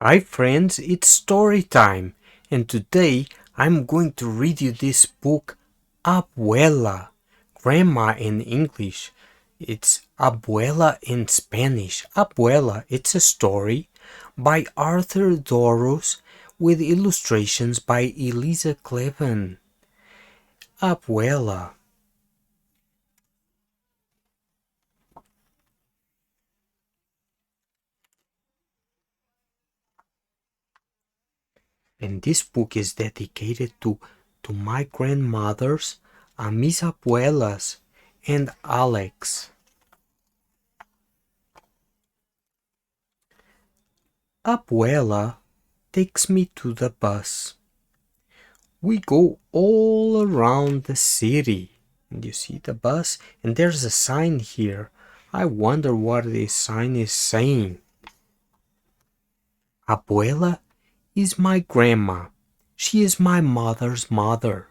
Hi friends, it's story time, and today I'm going to read you this book, Abuela, Grandma in English. It's Abuela in Spanish. Abuela, it's a story by Arthur Dorros with illustrations by Elisa Kleven. Abuela. And this book is dedicated to my grandmothers, mis abuelas, and Alex. Abuela takes me to the bus. We go all around the city. And you see the bus, and there's a sign here. I wonder what this sign is saying. Abuela is my grandma. She is my mother's mother.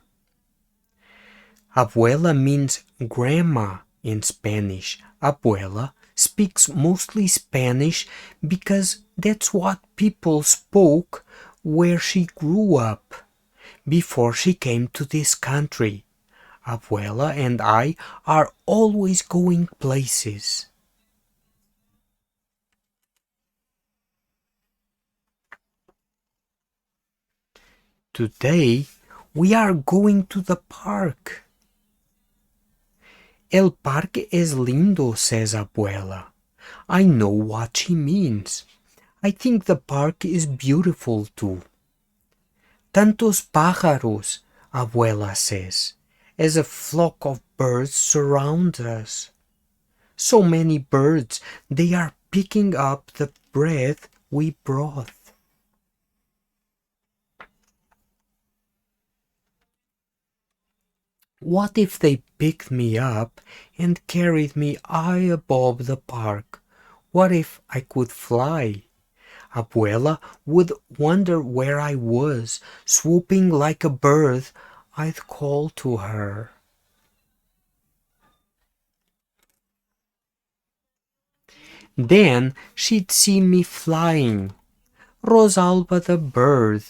Abuela means grandma in Spanish. Abuela speaks mostly Spanish because that's what people spoke where she grew up before she came to this country. Abuela and I are always going places. Today we are going to the park. El parque es lindo, says Abuela. I know what she means. I think the park is beautiful too. Tantos pájaros, Abuela says, as a flock of birds surround us. So many birds, they are picking up the bread we brought. What if they picked me up and carried me high above the park? What if I could fly? Abuela would wonder where I was, swooping like a bird. I'd call to her. Then she'd see me flying. Rosalba the bird.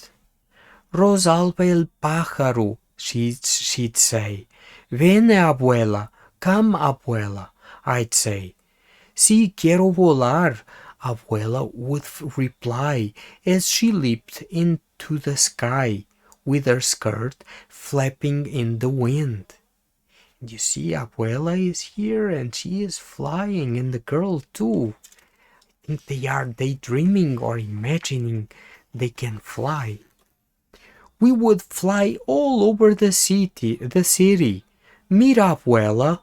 Rosalba el pájaro, she'd say. Vene, abuela. Come, abuela, I'd say. Sí, quiero volar, Abuela would reply as she leaped into the sky with her skirt flapping in the wind. You see, Abuela is here and she is flying, and the girl too. I think they are daydreaming or imagining they can fly. We would fly all over the city. Mira, Abuela.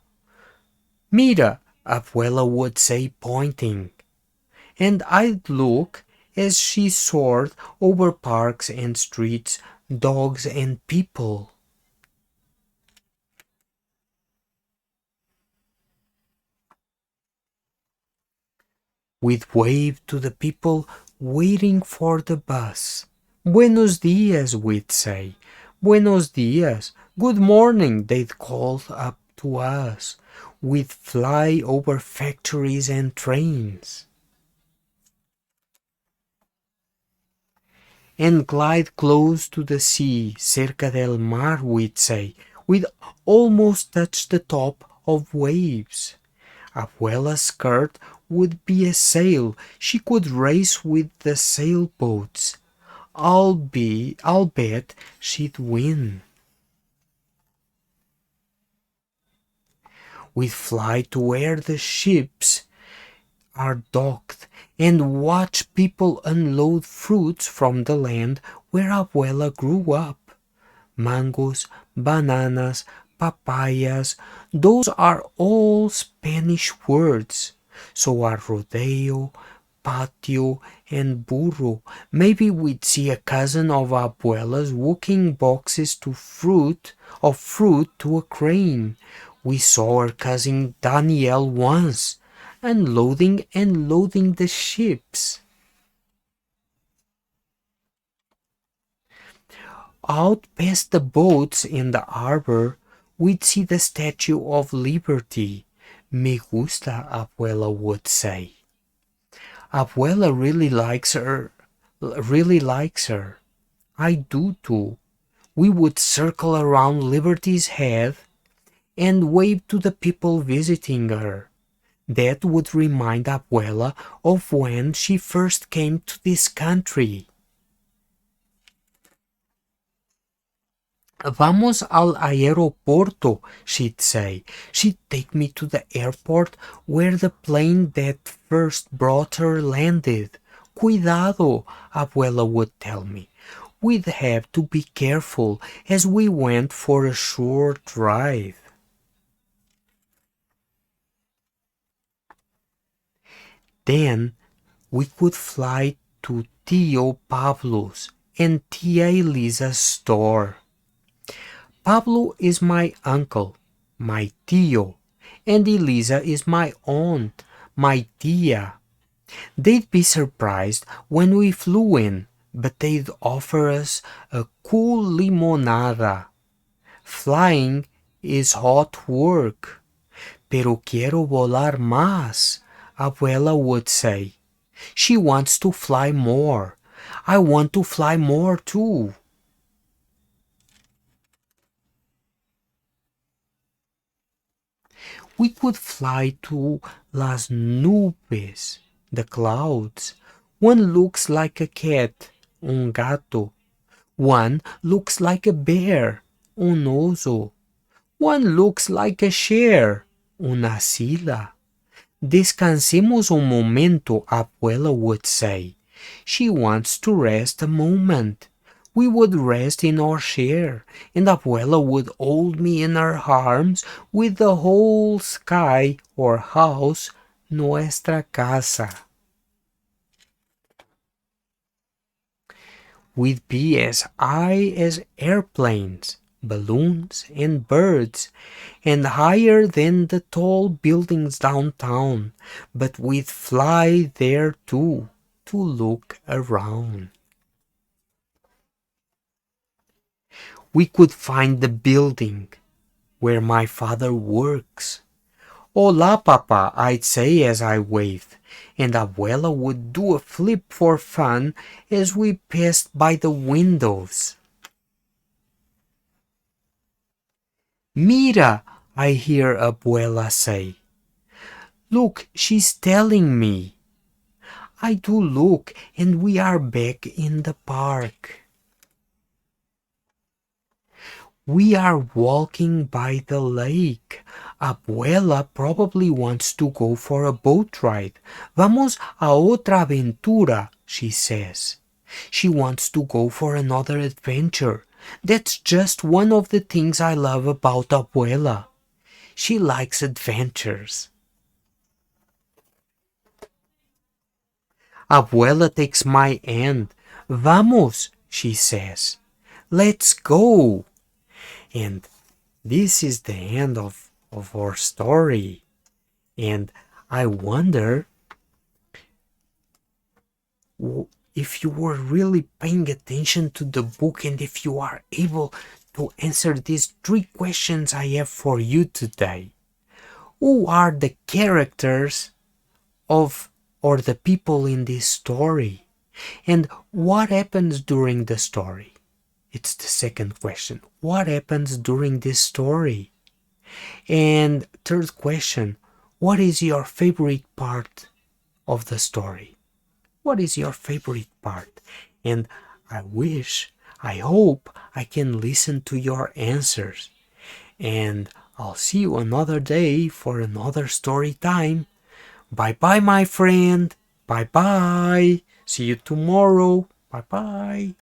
Mira, Abuela would say, pointing. And I'd look as she soared over parks and streets, dogs and people. We'd wave to the people waiting for the bus. Buenos dias, we'd say. Buenos dias. Good morning, they'd call up to us. We'd fly over factories and trains. And glide close to the sea, cerca del mar, we'd say. We'd almost touch the top of waves. Abuela's skirt would be a sail. She could race with the sailboats. I'll bet she'd win. We'd fly to where the ships are docked and watch people unload fruits from the land where Abuela grew up. Mangoes, bananas, papayas, those are all Spanish words. So are rodeo, patio, and burro. Maybe we'd see a cousin of Abuela's walking boxes of fruit to a crane. We saw her cousin Danielle once, unloading and loading the ships. Out past the boats in the harbor, we'd see the Statue of Liberty. Me gusta, Abuela would say. Abuela really likes her really likes her. I do too. We would circle around Liberty's head and wave to the people visiting her. That would remind Abuela of when she first came to this country. Vamos al aeroporto, she'd say. She'd take me to the airport where the plane that first brought her landed. Cuidado, Abuela would tell me. We'd have to be careful as we went for a short drive. Then we could fly to Tio Pablo's and Tia Elisa's store. Pablo is my uncle, my tío, and Elisa is my aunt, my tia. They'd be surprised when we flew in, but they'd offer us a cool limonada. Flying is hot work. Pero quiero volar más, Abuela would say. She wants to fly more. I want to fly more too. We could fly to las nubes, the clouds. One looks like a cat, un gato. One looks like a bear, un oso. One looks like a chair, una silla. Descansemos un momento, Abuela would say. She wants to rest a moment. We would rest in our chair, and Abuela would hold me in her arms with the whole sky or house, nuestra casa. We'd be as high as airplanes, balloons, and birds, and higher than the tall buildings downtown, but we'd fly there too, to look around. We could find the building where my father works. Hola, Papa, I'd say as I waved, and Abuela would do a flip for fun as we passed by the windows. Mira, I hear Abuela say. Look, she's telling me. I do look, and we are back in the park. We are walking by the lake. Abuela probably wants to go for a boat ride. Vamos a otra aventura, she says. She wants to go for another adventure. That's just one of the things I love about Abuela. She likes adventures. Abuela takes my hand. Vamos, she says. Let's go. And this is the end of our story. And I wonder if you were really paying attention to the book and if you are able to answer these 3 questions I have for you today. Who are the characters of or the people in this story? And what happens during the story? It's the second question. What happens during this story? And third question, what is your favorite part of the story? What is your favorite part? And I hope I can listen to your answers. And I'll see you another day for another story time. Bye-bye, my friend. Bye-bye. See you tomorrow. Bye-bye.